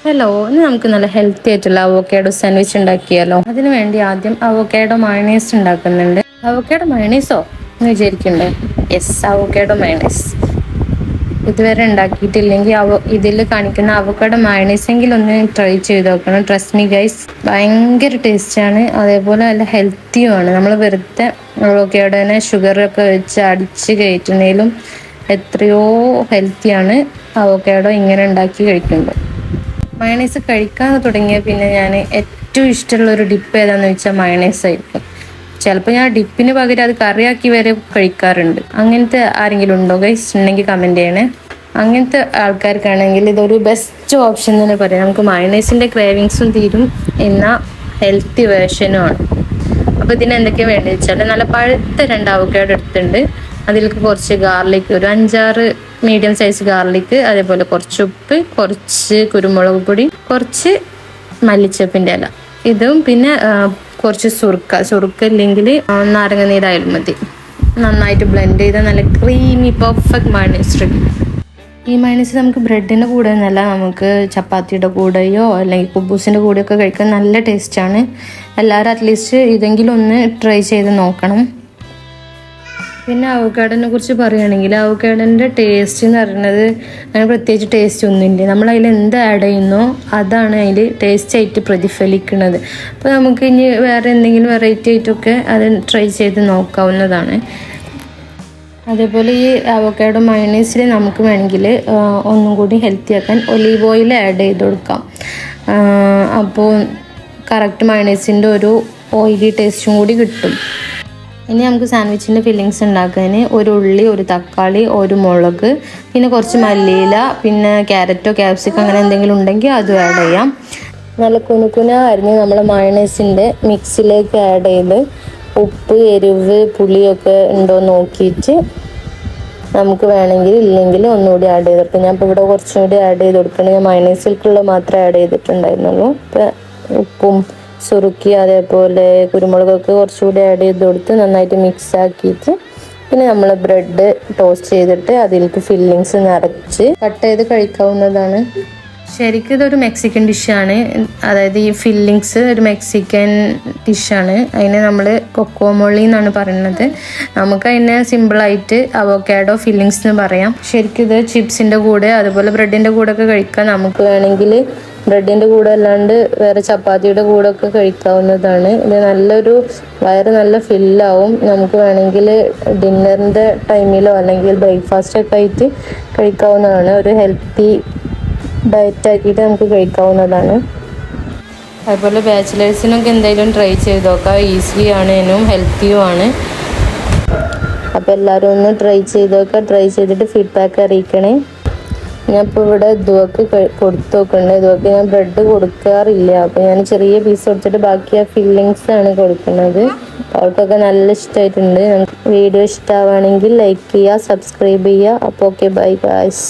Hello, ഇന്ന് നമുക്ക് നല്ല ഹെൽത്തി ആയിട്ടുള്ള അവോക്കാഡോ സാൻഡ്വിച്ച് ഉണ്ടാക്കിയാലോ. അതിനു വേണ്ടി ആദ്യം അവോക്കാഡോ മയണൈസ് ഉണ്ടാക്കുന്നുണ്ട്. അവോക്കാഡോ മയണൈസോ എന്ന് വിചാരിക്കണ്ടേ? Yes, avocado mayonnaise. ഇതുവരെ ഉണ്ടാക്കിയിട്ടില്ലെങ്കിൽ ഇതിൽ കാണിക്കുന്ന അവോക്കാഡോ മയണൈസ് എങ്കിലും ഒന്ന് ട്രൈ ചെയ്ത് നോക്കണം. ട്രസ്റ്റ് മീ ഗൈസ്, ഭയങ്കര ടേസ്റ്റാണ്. അതേപോലെ നല്ല ഹെൽത്തിയുമാണ്. നമ്മൾ വെറുതെ അവോക്കാഡോനെ ഷുഗറൊക്കെ വെച്ച് അടിച്ച് കയറ്റുന്നതിലും എത്രയോ ഹെൽത്തിയാണ് അവോക്കാഡോ ഇങ്ങനെ ഉണ്ടാക്കി കഴിക്കുമ്പോൾ. മയണൈസ് കഴിക്കാൻ തുടങ്ങിയ പിന്നെ ഞാൻ ഏറ്റവും ഇഷ്ടമുള്ള ഒരു ഡിപ്പ് ഏതാന്ന് വെച്ചാൽ മയണൈസ് ആയിരിക്കും. ചിലപ്പോൾ ഞാൻ ഡിപ്പിന് പകരം അത് കറിയാക്കി വരെ കഴിക്കാറുണ്ട്. അങ്ങനത്തെ ആരെങ്കിലും ഉണ്ടോ ഗൈസ്? ഉണ്ടെങ്കിൽ കമൻറ്റ് ചെയ്യണേ. അങ്ങനത്തെ ആൾക്കാർക്കാണെങ്കിൽ ഇതൊരു ബെസ്റ്റ് ഓപ്ഷൻ തന്നെ പറയാം. നമുക്ക് മയണൈസിൻ്റെ ക്രേവിങ്സും തീരും, എന്നാൽ ഹെൽത്തി വേർഷനുമാണ്. അപ്പോൾ ഇതിന് എന്തൊക്കെയാണ് വേണ്ടത് വെച്ചാൽ, നല്ല പഴുത്ത 2 അവോക്കാഡോ എടുത്തിട്ടുണ്ട്. അതിലേക്ക് കുറച്ച് ഗാർലിക്, ഒരു 5-6 മീഡിയം സൈസ് ഗാർലിക്, അതേപോലെ കുറച്ച് ഉപ്പ്, കുറച്ച് കുരുമുളക് പൊടി, കുറച്ച് മല്ലിച്ചപ്പിൻ്റെ ഇല, ഇതും പിന്നെ കുറച്ച് സുറുക്ക ഇല്ലെങ്കിൽ നാരങ്ങ നീരായാലും മതി. നന്നായിട്ട് ബ്ലെൻഡ് ചെയ്താൽ നല്ല ക്രീമി പെർഫെക്റ്റ് മയണൈസ് റെഡി. ഈ മയണൈസ് നമുക്ക് ബ്രെഡിൻ്റെ കൂടെ എന്നല്ല, നമുക്ക് ചപ്പാത്തിയുടെ കൂടെയോ അല്ലെങ്കിൽ കുബൂസിൻ്റെ കൂടെയൊക്കെ കഴിക്കാൻ നല്ല ടേസ്റ്റാണ്. എല്ലാവരും അറ്റ്ലീസ്റ്റ് ഇതെങ്കിലും ഒന്ന് ട്രൈ ചെയ്ത് നോക്കണം. പിന്നെ അവോക്കാഡോനെ കുറിച്ച് പറയുകയാണെങ്കിൽ, അവോക്കാഡോൻ്റെ ടേസ്റ്റ് എന്ന് പറയുന്നത് അങ്ങനെ പ്രത്യേകിച്ച് ടേസ്റ്റ് ഒന്നുമില്ല. നമ്മൾ അതിൽ എന്ത് ആഡ് ചെയ്യുന്നോ അതാണ് അതിൽ ടേസ്റ്റ് ആയിട്ട് പ്രതിഫലിക്കുന്നത്. അപ്പോൾ നമുക്ക് ഇനി വേറെ എന്തെങ്കിലും വെറൈറ്റി ആയിട്ടൊക്കെ അത് ട്രൈ ചെയ്ത് നോക്കാവുന്നതാണ്. അതേപോലെ ഈ അവോക്കാഡോ മയണൈസിൽ നമുക്ക് വേണമെങ്കിൽ ഒന്നും കൂടി ഹെൽത്തി ആക്കാൻ ഒലീവ് ഓയിൽ ആഡ് ചെയ്ത് കൊടുക്കാം. അപ്പോൾ കറക്റ്റ് മയണൈസിൻ്റെ ഒരു ഓയിലി ടേസ്റ്റും കൂടി കിട്ടും. ഇനി നമുക്ക് സാൻഡ്വിച്ചിൻ്റെ ഫില്ലിങ്സ് ഉണ്ടാക്കാൻ ഒരു ഉള്ളി, ഒരു തക്കാളി, ഒരു മുളക്, പിന്നെ കുറച്ച് മല്ലിയില, പിന്നെ ക്യാരറ്റോ ക്യാപ്സിക്കോ അങ്ങനെ എന്തെങ്കിലും ഉണ്ടെങ്കിൽ അതും ആഡ് ചെയ്യാം. നല്ല കുനുകുന അരിഞ്ഞ് നമ്മൾ മയണൈസിൻ്റെ മിക്സിലേക്ക് ആഡ് ചെയ്ത് ഉപ്പ്, എരിവ്, പുളിയൊക്കെ ഉണ്ടോ നോക്കിയിട്ട് നമുക്ക് വേണമെങ്കിൽ ഇല്ലെങ്കിൽ ഒന്നുകൂടി ആഡ് ചെയ്ത് കൊടുക്കാം. ഞാൻ ഇപ്പോൾ ഇവിടെ കുറച്ചും കൂടി ആഡ് ചെയ്ത് കൊടുക്കണം. ഞാൻ മയണൈസിലേക്കുള്ള മാത്രമേ ആഡ് ചെയ്തിട്ടുണ്ടായിരുന്നുള്ളൂ. ഇപ്പം ഉപ്പും സുറുക്കി അതേപോലെ കുരുമുളകൊക്കെ കുറച്ചുകൂടി ആഡ് ചെയ്ത് കൊടുത്ത് നന്നായിട്ട് മിക്സ് ആക്കിയിട്ട് പിന്നെ നമ്മൾ ബ്രെഡ് ടോസ്റ്റ് ചെയ്തിട്ട് അതിലേക്ക് ഫില്ലിങ്സ് നിറച്ച് കട്ട് ചെയ്ത് കഴിക്കാവുന്നതാണ്. ശരിക്കും ഇതൊരു മെക്സിക്കൻ ഡിഷാണ്. അതായത് ഈ ഫില്ലിങ്സ് ഒരു മെക്സിക്കൻ ഡിഷാണ്. അതിനെ നമ്മൾ കൊക്കോമൊളി എന്നാണ് പറയുന്നത്. നമുക്ക് അതിനെ സിമ്പിളായിട്ട് അവോക്കാഡോ ഫില്ലിങ്സ് എന്ന് പറയാം. ശരിക്കും ഇത് ചിപ്സിൻ്റെ കൂടെ അതുപോലെ ബ്രെഡിൻ്റെ കൂടെ ഒക്കെ കഴിക്കാം. നമുക്ക് വേണമെങ്കിൽ ബ്രെഡിൻ്റെ കൂടെ അല്ലാണ്ട് വേറെ ചപ്പാത്തിയുടെ കൂടെ ഒക്കെ കഴിക്കാവുന്നതാണ്. ഇത് നല്ലൊരു വയറ് നല്ല ഫില്ലാവും. നമുക്ക് വേണമെങ്കിൽ ഡിന്നറിൻ്റെ ടൈമിലോ അല്ലെങ്കിൽ ബ്രേക്ക്ഫാസ്റ്റൊക്കെ ആയിട്ട് കഴിക്കാവുന്നതാണ്. ഒരു ഹെൽത്തി ഡയറ്റ് ആക്കിയിട്ട് നമുക്ക് കഴിക്കാവുന്നതാണ്. അതുപോലെ ബാച്ചിലേഴ്സിനൊക്കെ എന്തായാലും ട്രൈ ചെയ്ത് നോക്കാം. ഈസി ആണേനും ഹെൽത്തിയുമാണ്. അപ്പോൾ എല്ലാവരും ഒന്ന് ട്രൈ ചെയ്ത് നോക്കുക. ട്രൈ ചെയ്തിട്ട് ഫീഡ്ബാക്ക് അറിയിക്കണേ. ഞാൻ ഇപ്പോൾ ഇവിടെ ഇതുവൊക്കെ കൊടുത്തു നോക്കുന്നുണ്ട്. ഇതുവൊക്കെ ഞാൻ ബ്രെഡ് കൊടുക്കാറില്ല. അപ്പോൾ ഞാൻ ചെറിയ പീസ് കൊടുത്തിട്ട് ബാക്കി ആ ഫില്ലിങ്സ് ആണ് കൊടുക്കുന്നത്. അവർക്കൊക്കെ നല്ല ഇഷ്ടമായിട്ടുണ്ട്. വീഡിയോ ഇഷ്ടമാവുകയാണെങ്കിൽ ലൈക്ക് ചെയ്യുക, സബ്സ്ക്രൈബ് ചെയ്യുക. അപ്പോൾ ഓക്കെ, ബൈ ഗായ്സ്.